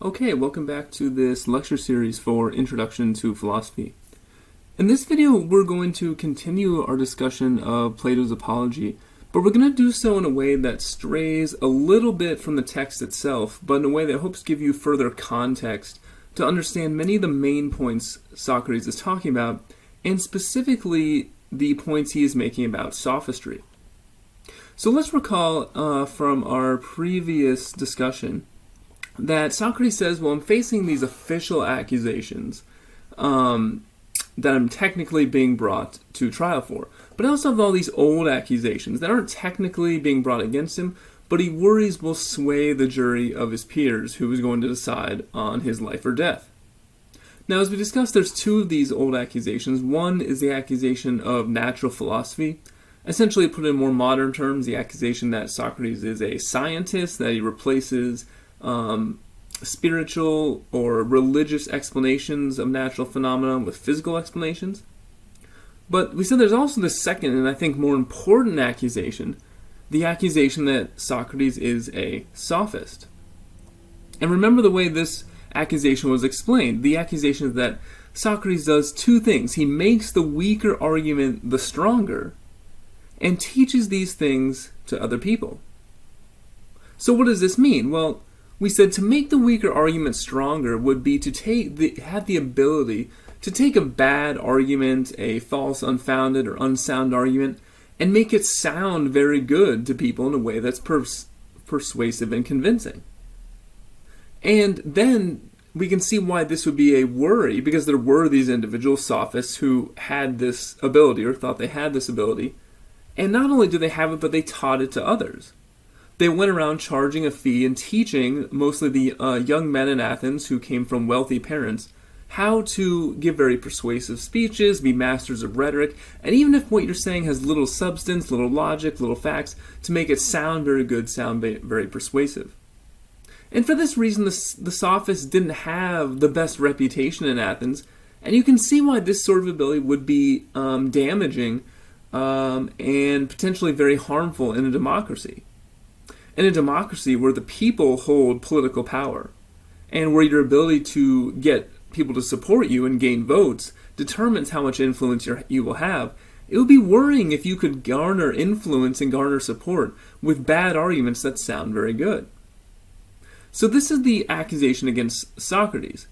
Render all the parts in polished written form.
Okay, welcome back to this lecture series for Introduction to Philosophy. In this video, we're going to continue our discussion of Plato's Apology, but we're going to do so in a way that strays a little bit from the text itself, but in a way that hopes to give you further context to understand many of the main points Socrates is talking about, and specifically the points he is making about sophistry. So let's recall from our previous discussion that Socrates says, well, I'm facing these official accusations that I'm technically being brought to trial for. But I also have all these old accusations that aren't technically being brought against him, but he worries will sway the jury of his peers who is going to decide on his life or death. Now, as we discussed, there's two of these old accusations. One is the accusation of natural philosophy. Essentially, put in more modern terms, the accusation that Socrates is a scientist, that he replaces spiritual or religious explanations of natural phenomena with physical explanations. But we said there's also the second, and I think more important accusation, the accusation that Socrates is a sophist. And remember the way this accusation was explained. The accusation is that Socrates does two things. He makes the weaker argument the stronger, and teaches these things to other people. So what does this mean? Well, we said to make the weaker argument stronger would be to have the ability to take a bad argument, a false, unfounded, or unsound argument, and make it sound very good to people in a way that's persuasive and convincing. And then we can see why this would be a worry, because there were these individual sophists who had this ability, or thought they had this ability, and not only do they have it, but they taught it to others. They went around charging a fee and teaching mostly the young men in Athens who came from wealthy parents how to give very persuasive speeches, be masters of rhetoric, and even if what you're saying has little substance, little logic, little facts, to make it sound very good, sound very persuasive. And for this reason, the sophists didn't have the best reputation in Athens, and you can see why this sort of ability would be damaging and potentially very harmful in a democracy. In a democracy where the people hold political power, and where your ability to get people to support you and gain votes determines how much influence you will have, it would be worrying if you could garner influence and garner support with bad arguments that sound very good. So this is the accusation against Socrates.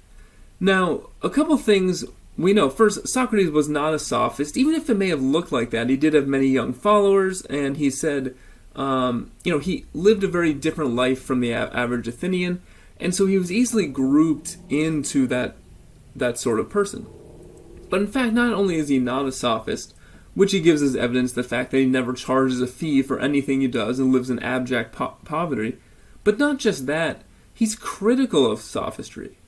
Now, a couple things we know. First, Socrates was not a sophist, even if it may have looked like that. He did have many young followers, and he said, he lived a very different life from the average Athenian, and so he was easily grouped into that sort of person. But in fact, not only is he not a sophist, which he gives as evidence the fact that he never charges a fee for anything he does and lives in abject poverty, but not just that, he's critical of sophistry.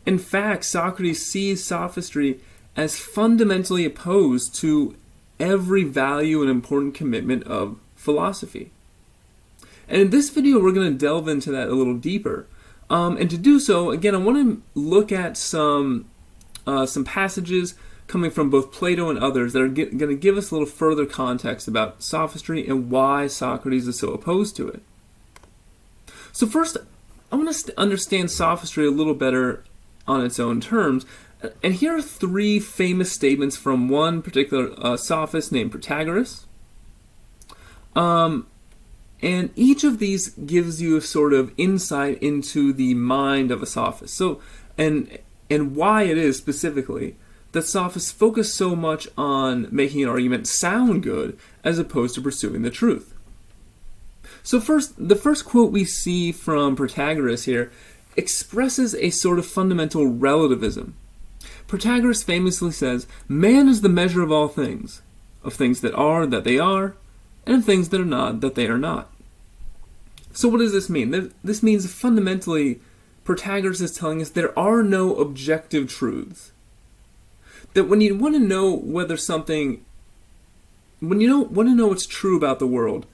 In fact, Socrates sees sophistry as fundamentally opposed to every value and important commitment of philosophy. And in this video, we're going to delve into that a little deeper. And to do so, again, I want to look at some passages coming from both Plato and others that are going to give us a little further context about sophistry and why Socrates is so opposed to it. So first, I want to understand sophistry a little better on its own terms. And here are three famous statements from one particular sophist named Protagoras. And each of these gives you a sort of insight into the mind of a sophist. So, and why it is specifically that sophists focus so much on making an argument sound good as opposed to pursuing the truth. So the first quote we see from Protagoras here expresses a sort of fundamental relativism. Protagoras famously says, "Man is the measure of all things that they are, and of things that are not, that they are not." So what does this mean? This means fundamentally, Protagoras is telling us there are no objective truths. That when you want to know whether something, when you don't want to know what's true about the world,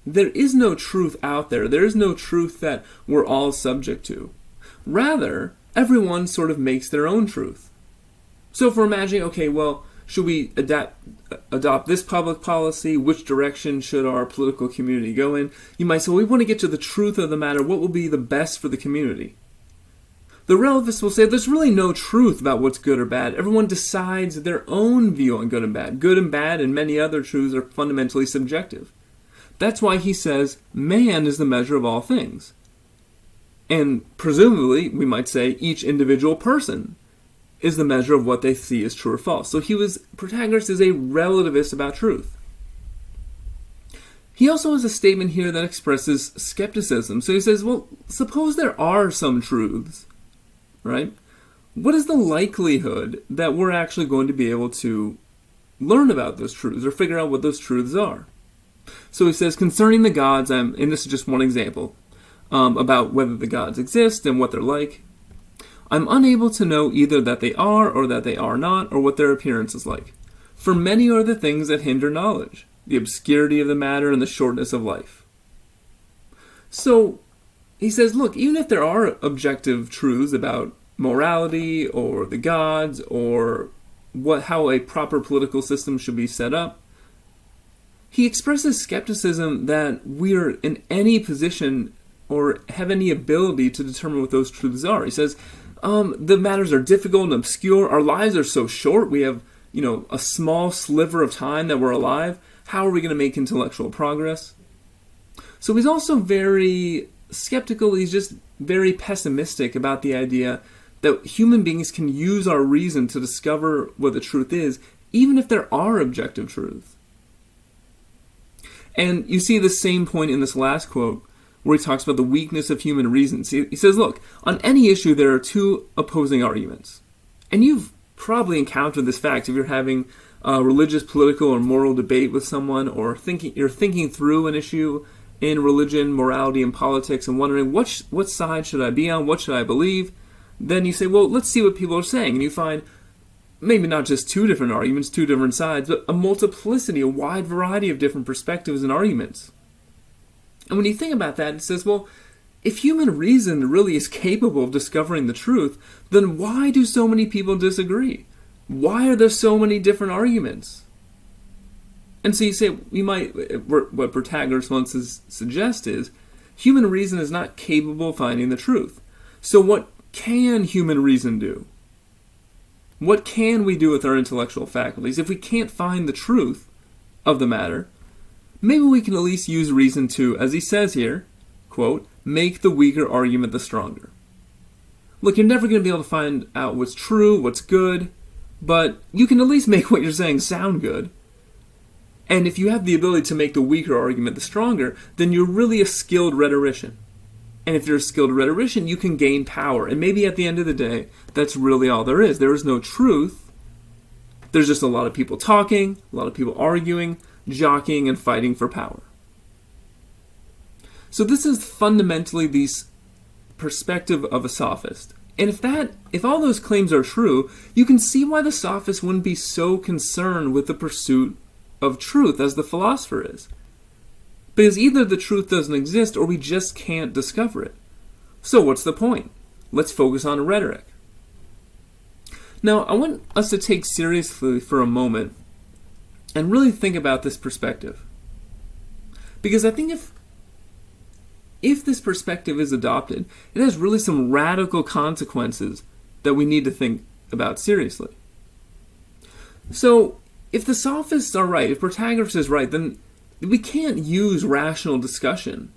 there is no truth out there. There is no truth that we're all subject to. Rather, everyone sort of makes their own truth. So if we're imagining, okay, well, Should we adopt this public policy? Which direction should our political community go in? You might say, well, we want to get to the truth of the matter. What will be the best for the community? The relativists will say there's really no truth about what's good or bad. Everyone decides their own view on good and bad. Good and bad and many other truths are fundamentally subjective. That's why he says man is the measure of all things. And presumably, we might say each individual person is the measure of what they see as true or false. So Protagoras is a relativist about truth. He also has a statement here that expresses skepticism. So he says, well, suppose there are some truths, right? What is the likelihood that we're actually going to be able to learn about those truths or figure out what those truths are? So he says, concerning the gods, and this is just one example, about whether the gods exist and what they're like, I'm unable to know either that they are or that they are not, or what their appearance is like. For many are the things that hinder knowledge, the obscurity of the matter and the shortness of life. So he says, look, even if there are objective truths about morality or the gods or how a proper political system should be set up, he expresses skepticism that we're in any position or have any ability to determine what those truths are. He says, the matters are difficult and obscure. Our lives are so short. We have, a small sliver of time that we're alive. How are we going to make intellectual progress? So he's also very skeptical. He's just very pessimistic about the idea that human beings can use our reason to discover what the truth is, even if there are objective truths. And you see the same point in this last quote, where he talks about the weakness of human reason. He says, look, on any issue there are two opposing arguments. And you've probably encountered this fact if you're having a religious, political, or moral debate with someone, or you're thinking through an issue in religion, morality, and politics, and wondering what side should I be on, what should I believe? Then you say, well, let's see what people are saying. And you find maybe not just two different arguments, two different sides, but a multiplicity, a wide variety of different perspectives and arguments. And when you think about that, it says, well, if human reason really is capable of discovering the truth, then why do so many people disagree? Why are there so many different arguments? And so you say, what Protagoras wants to suggest is, human reason is not capable of finding the truth. So what can human reason do? What can we do with our intellectual faculties if we can't find the truth of the matter? Maybe we can at least use reason to, as he says here, quote, make the weaker argument the stronger. Look, you're never going to be able to find out what's true, what's good, but you can at least make what you're saying sound good. And if you have the ability to make the weaker argument the stronger, then you're really a skilled rhetorician. And if you're a skilled rhetorician, you can gain power. And maybe at the end of the day, that's really all there is. There is no truth. There's just a lot of people talking, a lot of people arguing, jockeying, and fighting for power. So this is fundamentally the perspective of a sophist. And if all those claims are true, you can see why the sophist wouldn't be so concerned with the pursuit of truth as the philosopher is. Because either the truth doesn't exist or we just can't discover it. So what's the point? Let's focus on rhetoric. Now, I want us to take seriously for a moment and really think about this perspective. Because I think if this perspective is adopted, it has really some radical consequences that we need to think about seriously. So, if the sophists are right, if Protagoras is right, then we can't use rational discussion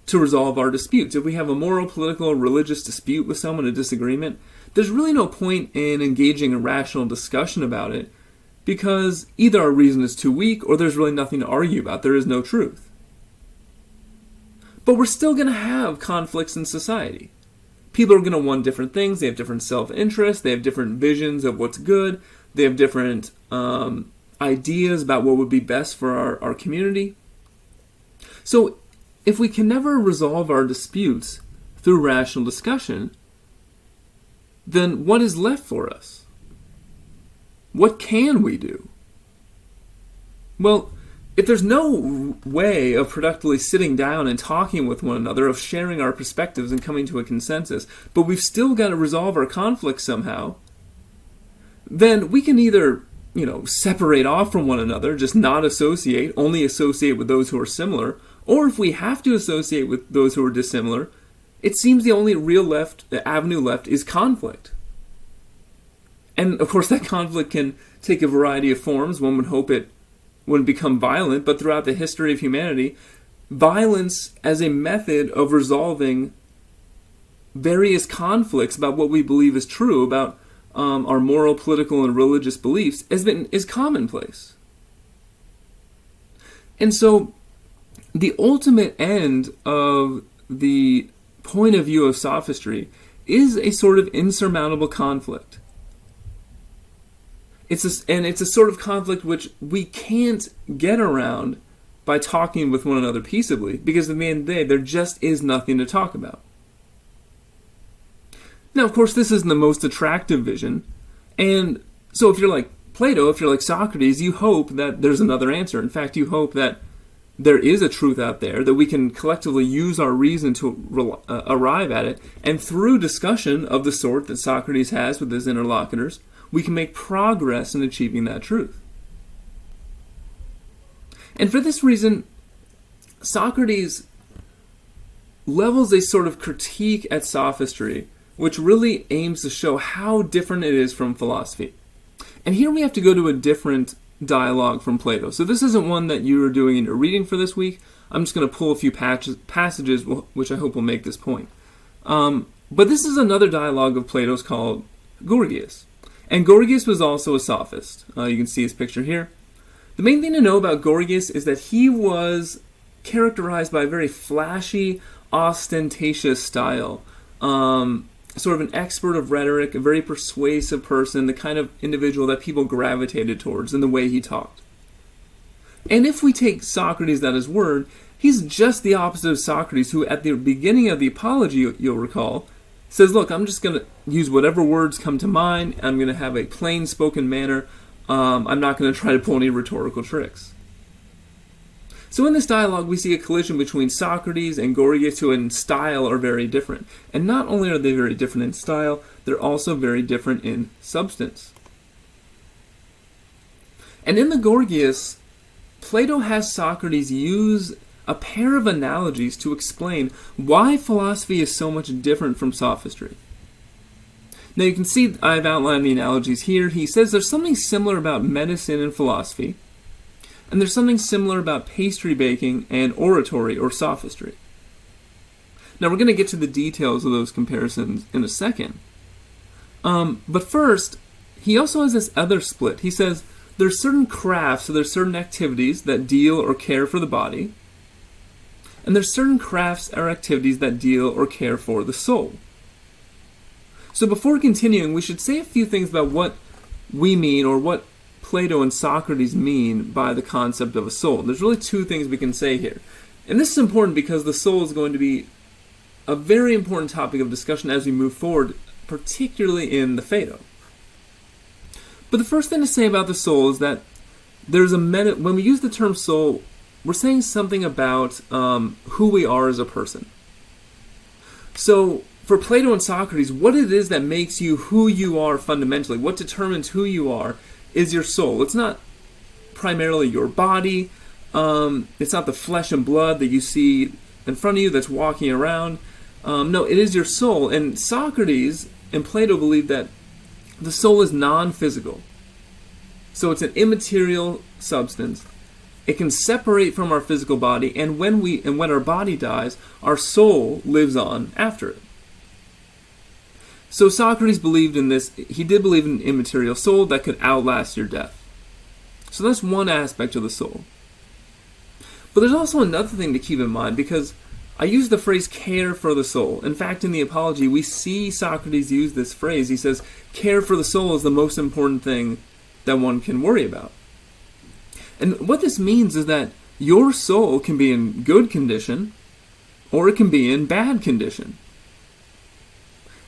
to resolve our disputes. If we have a moral, political, or religious dispute with someone, a disagreement, there's really no point in engaging in rational discussion about it, because either our reason is too weak or there's really nothing to argue about. There is no truth. But we're still going to have conflicts in society. People are going to want different things. They have different self-interest. They have different visions of what's good. They have different ideas about what would be best for our community. So if we can never resolve our disputes through rational discussion, then what is left for us? What can we do? Well, if there's no way of productively sitting down and talking with one another, of sharing our perspectives and coming to a consensus, but we've still got to resolve our conflicts somehow, then we can either separate off from one another, just not associate, only associate with those who are similar, or if we have to associate with those who are dissimilar, it seems the only real avenue left is conflict. And of course that conflict can take a variety of forms. One would hope it wouldn't become violent, but throughout the history of humanity, violence as a method of resolving various conflicts about what we believe is true, about our moral, political, and religious beliefs, is commonplace. And so the ultimate end of the point of view of sophistry is a sort of insurmountable conflict. It's a sort of conflict which we can't get around by talking with one another peaceably, because at the end of the day, there just is nothing to talk about. Now, of course, this isn't the most attractive vision, and so if you're like Plato, if you're like Socrates, you hope that there's another answer. In fact, you hope that there is a truth out there, that we can collectively use our reason to arrive at it, and through discussion of the sort that Socrates has with his interlocutors, we can make progress in achieving that truth. And for this reason, Socrates levels a sort of critique at sophistry, which really aims to show how different it is from philosophy. And here we have to go to a different dialogue from Plato. So this isn't one that you are doing in your reading for this week. I'm just going to pull a few passages which I hope will make this point. But this is another dialogue of Plato's called Gorgias. And Gorgias was also a sophist. You can see his picture here. The main thing to know about Gorgias is that he was characterized by a very flashy, ostentatious style. Sort of an expert of rhetoric, a very persuasive person, the kind of individual that people gravitated towards in the way he talked. And if we take Socrates at his word, he's just the opposite of Socrates, who at the beginning of the Apology, you'll recall, says, look, I'm just going to use whatever words come to mind. I'm going to have a plain spoken manner. I'm not going to try to pull any rhetorical tricks. So in this dialogue, we see a collision between Socrates and Gorgias, who in style are very different. And not only are they very different in style, they're also very different in substance. And in the Gorgias, Plato has Socrates use a pair of analogies to explain why philosophy is so much different from sophistry. Now you can see I've outlined the analogies here. He says there's something similar about medicine and philosophy, and there's something similar about pastry baking and oratory or sophistry. Now we're going to get to the details of those comparisons in a second. But first, he also has this other split. He says there's certain crafts, so there's certain activities that deal or care for the body, and there's certain crafts or activities that deal or care for the soul. So before continuing, we should say a few things about what we mean, or what Plato and Socrates mean by the concept of a soul. There's really two things we can say here. And this is important because the soul is going to be a very important topic of discussion as we move forward, particularly in the Phaedo. But the first thing to say about the soul is that there's when we use the term soul, we're saying something about who we are as a person. So for Plato and Socrates, what it is that makes you who you are fundamentally, what determines who you are, is your soul. It's not primarily your body. It's not the flesh and blood that you see in front of you that's walking around. No, it is your soul. And Socrates and Plato believe that the soul is non-physical. So it's an immaterial substance. It can separate from our physical body, and when our body dies, our soul lives on after it. So Socrates believed in this. He did believe in an immaterial soul that could outlast your death. So that's one aspect of the soul. But there's also another thing to keep in mind, because I use the phrase care for the soul. In fact, in the Apology, we see Socrates use this phrase. He says, care for the soul is the most important thing that one can worry about. And what this means is that your soul can be in good condition, or it can be in bad condition.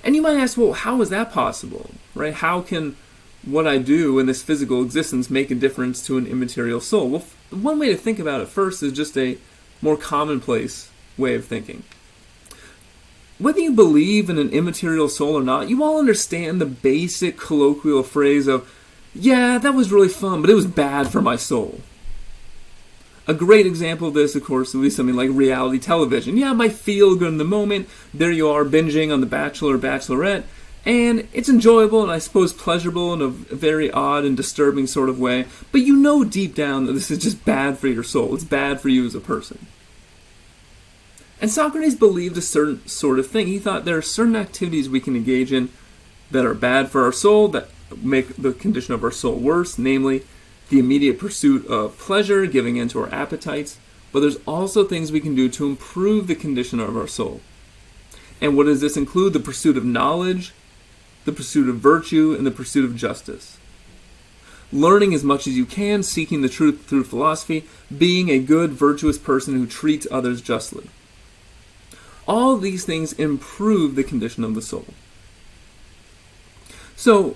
And you might ask, well, how is that possible, right? How can what I do in this physical existence make a difference to an immaterial soul? Well, one way to think about it first is just a more commonplace way of thinking. Whether you believe in an immaterial soul or not, you all understand the basic colloquial phrase of Yeah, that was really fun, but it was bad for my soul. A great example of this, of course, would be something like reality television. Yeah, it might feel good in the moment. There you are binging on The Bachelor or Bachelorette, and it's enjoyable and I suppose pleasurable in a very odd and disturbing sort of way, but you know deep down that this is just bad for your soul. It's bad for you as a person. And Socrates believed a certain sort of thing. He thought there are certain activities we can engage in that are bad for our soul, that make the condition of our soul worse, namely the immediate pursuit of pleasure, giving in to our appetites, but there's also things we can do to improve the condition of our soul. And what does this include? The pursuit of knowledge, the pursuit of virtue, and the pursuit of justice. Learning as much as you can, seeking the truth through philosophy, being a good, virtuous person who treats others justly. All these things improve the condition of the soul. So,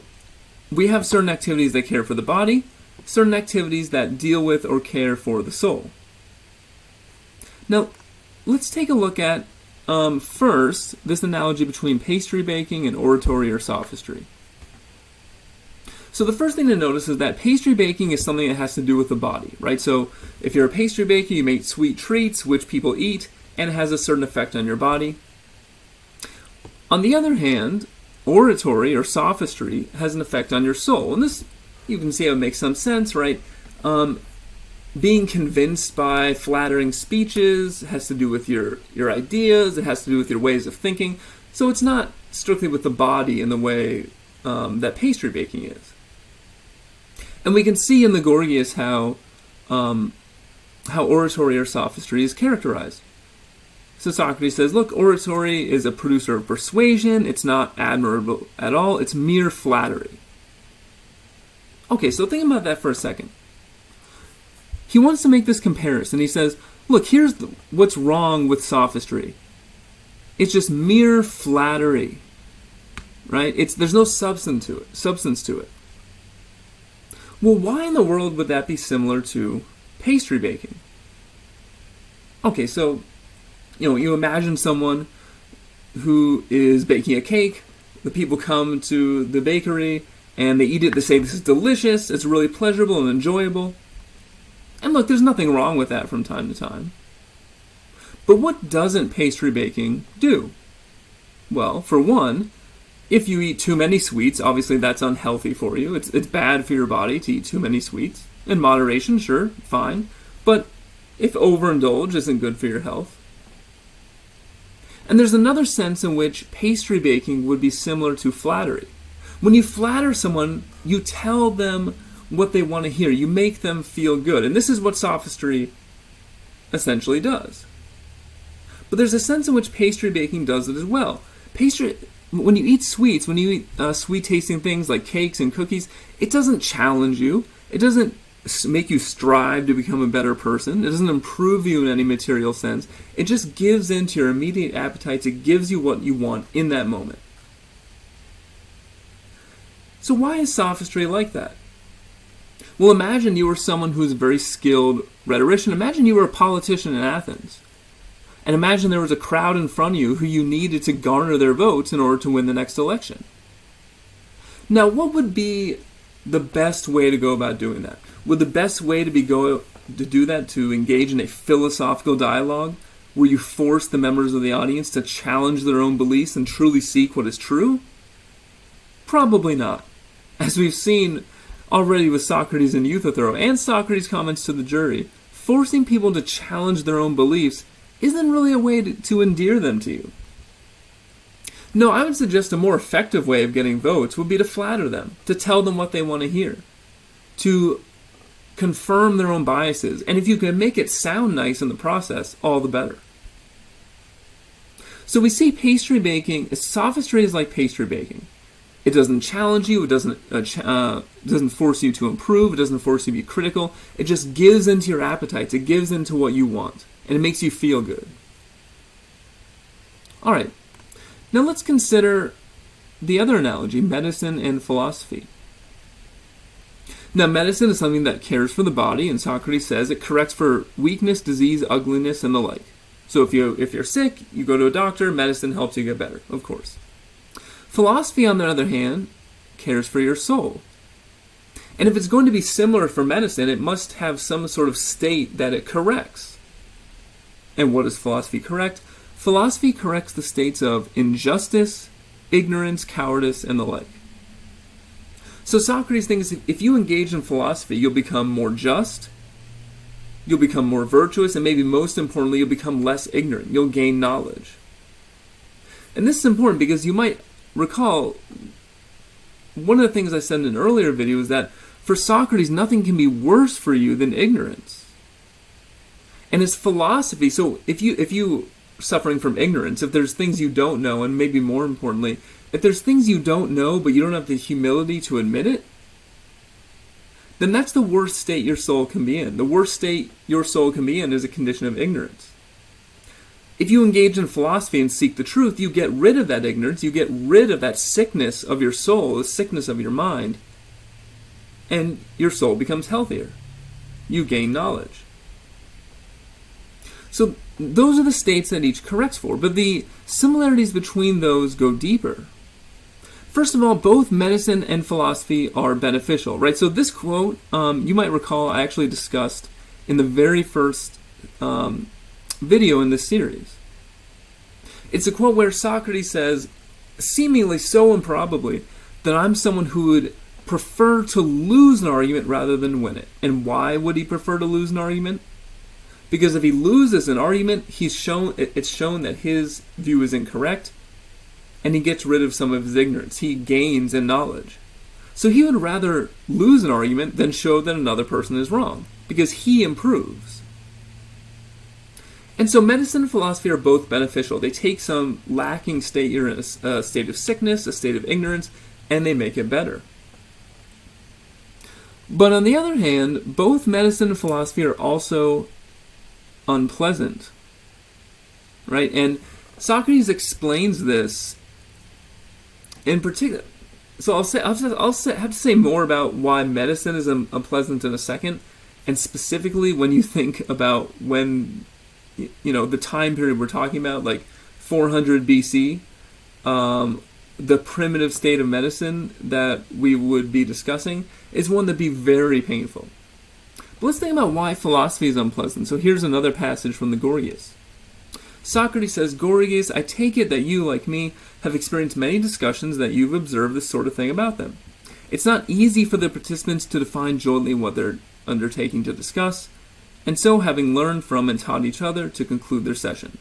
we have certain activities that care for the body, certain activities that deal with or care for the soul. Now, let's take a look at, first, this analogy between pastry baking and oratory or sophistry. So the first thing to notice is that pastry baking is something that has to do with the body, right? So if you're a pastry baker, you make sweet treats, which people eat, and it has a certain effect on your body. On the other hand, oratory or sophistry has an effect on your soul. And this, you can see how it makes some sense, right? Being convinced by flattering speeches has to do with your ideas, it has to do with your ways of thinking. So it's not strictly with the body in the way that pastry baking is. And we can see in the Gorgias how oratory or sophistry is characterized. So Socrates says, look, oratory is a producer of persuasion, it's not admirable at all, it's mere flattery. Okay, so think about that for a second. He wants to make this comparison. He says, look, here's what's wrong with sophistry. It's just mere flattery, right? There's no substance to it. Well, why in the world would that be similar to pastry baking? Okay, so you imagine someone who is baking a cake. The people come to the bakery and they eat it. They say, this is delicious. It's really pleasurable and enjoyable. And look, there's nothing wrong with that from time to time. But what doesn't pastry baking do? Well, for one, if you eat too many sweets, obviously that's unhealthy for you. It's bad for your body to eat too many sweets. In moderation, sure, fine. But if overindulge isn't good for your health. And there's another sense in which pastry baking would be similar to flattery. When you flatter someone, you tell them what they want to hear. You make them feel good. And this is what sophistry essentially does. But there's a sense in which pastry baking does it as well. When you eat sweets, when you eat sweet-tasting things like cakes and cookies, it doesn't challenge you. It doesn't make you strive to become a better person. It doesn't improve you in any material sense. It just gives in to your immediate appetites. It gives you what you want in that moment. So why is sophistry like that? Well, imagine you were someone who's a very skilled rhetorician. Imagine you were a politician in Athens. And imagine there was a crowd in front of you who you needed to garner their votes in order to win the next election. Now, what would be the best way to go about doing that? Would the best way to do that to engage in a philosophical dialogue where you force the members of the audience to challenge their own beliefs and truly seek what is true? Probably not. As we've seen already with Socrates and Euthyphro and Socrates' comments to the jury, forcing people to challenge their own beliefs isn't really a way to endear them to you. No, I would suggest a more effective way of getting votes would be to flatter them, to tell them what they want to hear, to confirm their own biases, and if you can make it sound nice in the process, all the better. So we see sophistry is like pastry baking. It doesn't challenge you, it doesn't force you to improve, it doesn't force you to be critical, it just gives into your appetites, it gives into what you want, and it makes you feel good. Alright, now let's consider the other analogy, medicine and philosophy. Now, medicine is something that cares for the body, and Socrates says it corrects for weakness, disease, ugliness, and the like. So if you're sick, you go to a doctor, medicine helps you get better, of course. Philosophy, on the other hand, cares for your soul. And if it's going to be similar for medicine, it must have some sort of state that it corrects. And what does philosophy correct? Philosophy corrects the states of injustice, ignorance, cowardice, and the like. So Socrates thinks if you engage in philosophy, you'll become more just, you'll become more virtuous, and maybe most importantly, you'll become less ignorant. You'll gain knowledge. And this is important because you might recall, one of the things I said in an earlier video is that for Socrates, nothing can be worse for you than ignorance. And his philosophy, so if you suffering from ignorance, if there's things you don't know, and maybe more importantly, if there's things you don't know but you don't have the humility to admit it, then that's the worst state your soul can be in. The worst state your soul can be in is a condition of ignorance. If you engage in philosophy and seek the truth, you get rid of that ignorance, you get rid of that sickness of your soul, the sickness of your mind, and your soul becomes healthier. You gain knowledge. So those are the states that each corrects for, but the similarities between those go deeper. First of all, both medicine and philosophy are beneficial, right? So this quote, you might recall I actually discussed in the very first video in this series. It's a quote where Socrates says, seemingly so improbably, that I'm someone who would prefer to lose an argument rather than win it. And why would he prefer to lose an argument? Because if he loses an argument, it's shown that his view is incorrect, and he gets rid of some of his ignorance. He gains in knowledge. So he would rather lose an argument than show that another person is wrong, because he improves. And so medicine and philosophy are both beneficial. They take some lacking state, you're in a state of sickness, a state of ignorance, and they make it better. But on the other hand, both medicine and philosophy are also unpleasant, right? And Socrates explains this in particular. So I'll have to say more about why medicine is unpleasant in a second, and specifically when you think about when, the time period we're talking about, like 400 BC, the primitive state of medicine that we would be discussing is one that'd be very painful. But let's think about why philosophy is unpleasant. So here's another passage from the Gorgias. Socrates says, Gorgias, I take it that you, like me, have experienced many discussions that you've observed this sort of thing about them. It's not easy for the participants to define jointly what they're undertaking to discuss, and so having learned from and taught each other to conclude their session.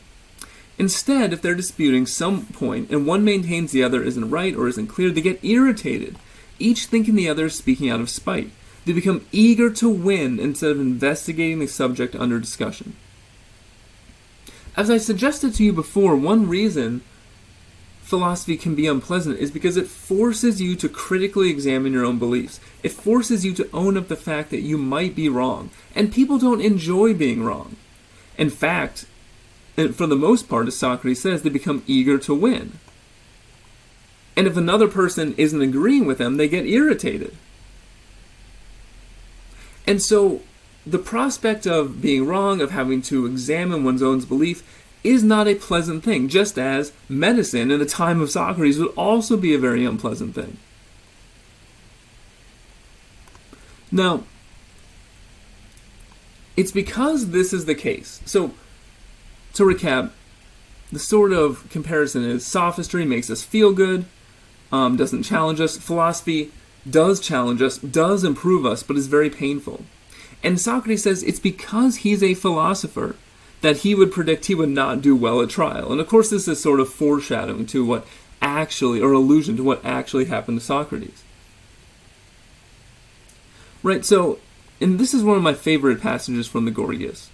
Instead, if they're disputing some point and one maintains the other isn't right or isn't clear, they get irritated, each thinking the other is speaking out of spite. They become eager to win instead of investigating the subject under discussion. As I suggested to you before, one reason philosophy can be unpleasant is because it forces you to critically examine your own beliefs. It forces you to own up the fact that you might be wrong, and people don't enjoy being wrong. In fact, and for the most part, as Socrates says, they become eager to win. And if another person isn't agreeing with them, they get irritated. And so the prospect of being wrong, of having to examine one's own belief, is not a pleasant thing, just as medicine in the time of Socrates would also be a very unpleasant thing. Now, it's because this is the case. So, to recap, the sort of comparison is sophistry makes us feel good, doesn't challenge us. Philosophy does challenge us, does improve us, but is very painful. And Socrates says it's because he's a philosopher that he would predict he would not do well at trial. And of course this is sort of foreshadowing to what actually, or allusion to what actually happened to Socrates. Right, so, and this is one of my favorite passages from the Gorgias.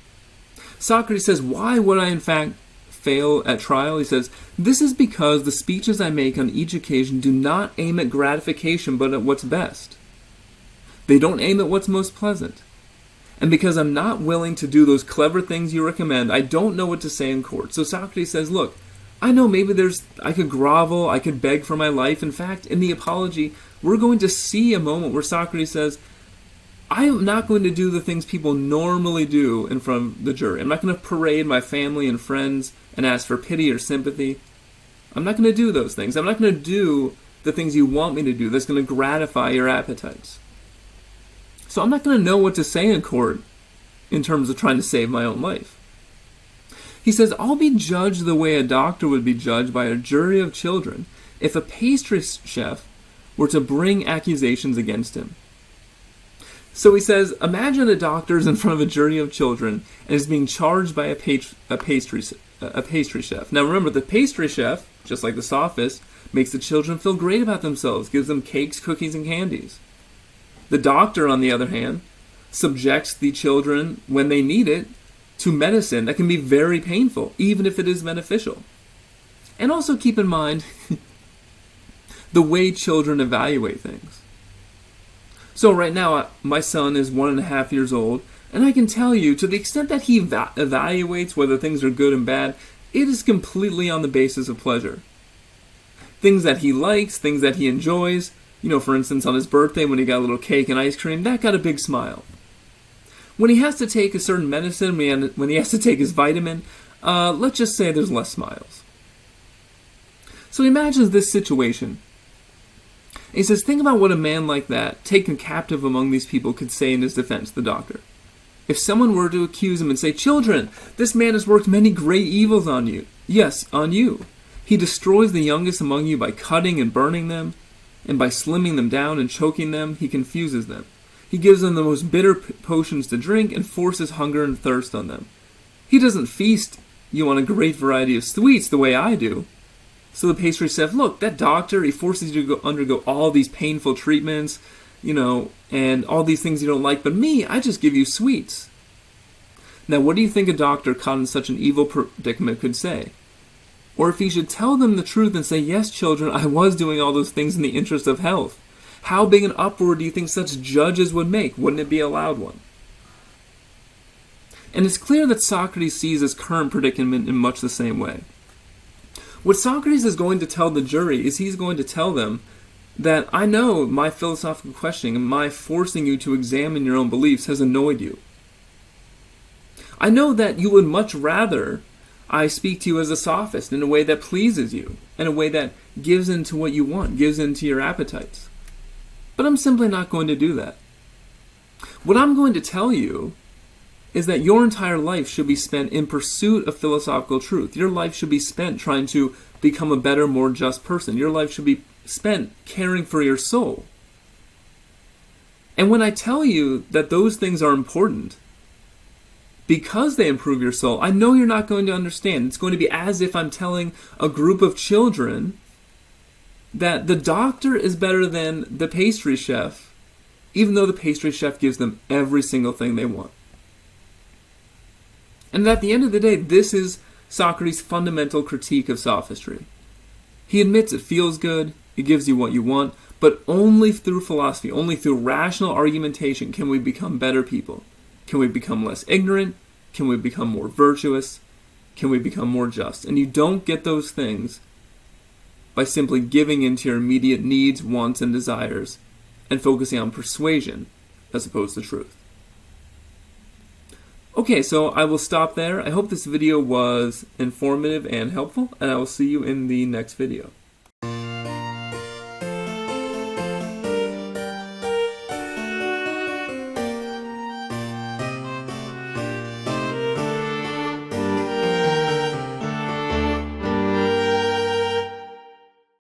Socrates says, why would I in fact fail at trial? He says, this is because the speeches I make on each occasion do not aim at gratification, but at what's best. They don't aim at what's most pleasant. And because I'm not willing to do those clever things you recommend, I don't know what to say in court. So Socrates says, look, I know maybe I could grovel, I could beg for my life. In fact, in the Apology, we're going to see a moment where Socrates says, I am not going to do the things people normally do in front of the jury. I'm not going to parade my family and friends and ask for pity or sympathy. I'm not going to do those things. I'm not going to do the things you want me to do that's going to gratify your appetites. So I'm not going to know what to say in court in terms of trying to save my own life. He says, I'll be judged the way a doctor would be judged by a jury of children if a pastry chef were to bring accusations against him. So he says, imagine a doctor is in front of a jury of children and is being charged by a pastry chef. Now remember, the pastry chef, just like the sophist, makes the children feel great about themselves, gives them cakes, cookies, and candies. The doctor, on the other hand, subjects the children, when they need it, to medicine that can be very painful, even if it is beneficial. And also keep in mind the way children evaluate things. So right now, my son is 1.5 years old, and I can tell you, to the extent that he evaluates whether things are good and bad, it is completely on the basis of pleasure. Things that he likes, things that he enjoys, for instance, on his birthday when he got a little cake and ice cream, that got a big smile. When he has to take a certain medicine, when he has to take his vitamin, let's just say there's less smiles. So he imagines this situation. He says, think about what a man like that, taken captive among these people, could say in his defense, the doctor. If someone were to accuse him and say, children, this man has worked many great evils on you. Yes, on you. He destroys the youngest among you by cutting and burning them, and by slimming them down and choking them, he confuses them. He gives them the most bitter potions to drink and forces hunger and thirst on them. He doesn't feast you on a great variety of sweets the way I do. So the pastry chef, look, that doctor, he forces you to undergo all these painful treatments, and all these things you don't like. But me, I just give you sweets. Now, what do you think a doctor caught in such an evil predicament could say? Or if he should tell them the truth and say, yes, children, I was doing all those things in the interest of health. How big an uproar do you think such judges would make? Wouldn't it be a loud one? And it's clear that Socrates sees his current predicament in much the same way. What Socrates is going to tell the jury is he's going to tell them that I know my philosophical questioning and my forcing you to examine your own beliefs has annoyed you. I know that you would much rather I speak to you as a sophist in a way that pleases you, in a way that gives into what you want, gives into your appetites. But I'm simply not going to do that. What I'm going to tell you is that your entire life should be spent in pursuit of philosophical truth. Your life should be spent trying to become a better, more just person. Your life should be spent caring for your soul. And when I tell you that those things are important, because they improve your soul, I know you're not going to understand. It's going to be as if I'm telling a group of children that the doctor is better than the pastry chef, even though the pastry chef gives them every single thing they want. And at the end of the day, this is Socrates' fundamental critique of sophistry. He admits it feels good, it gives you what you want, but only through philosophy, only through rational argumentation can we become better people. Can we become less ignorant? Can we become more virtuous? Can we become more just? And you don't get those things by simply giving in to your immediate needs, wants, and desires and focusing on persuasion as opposed to truth. Okay, so I will stop there. I hope this video was informative and helpful, and I will see you in the next video.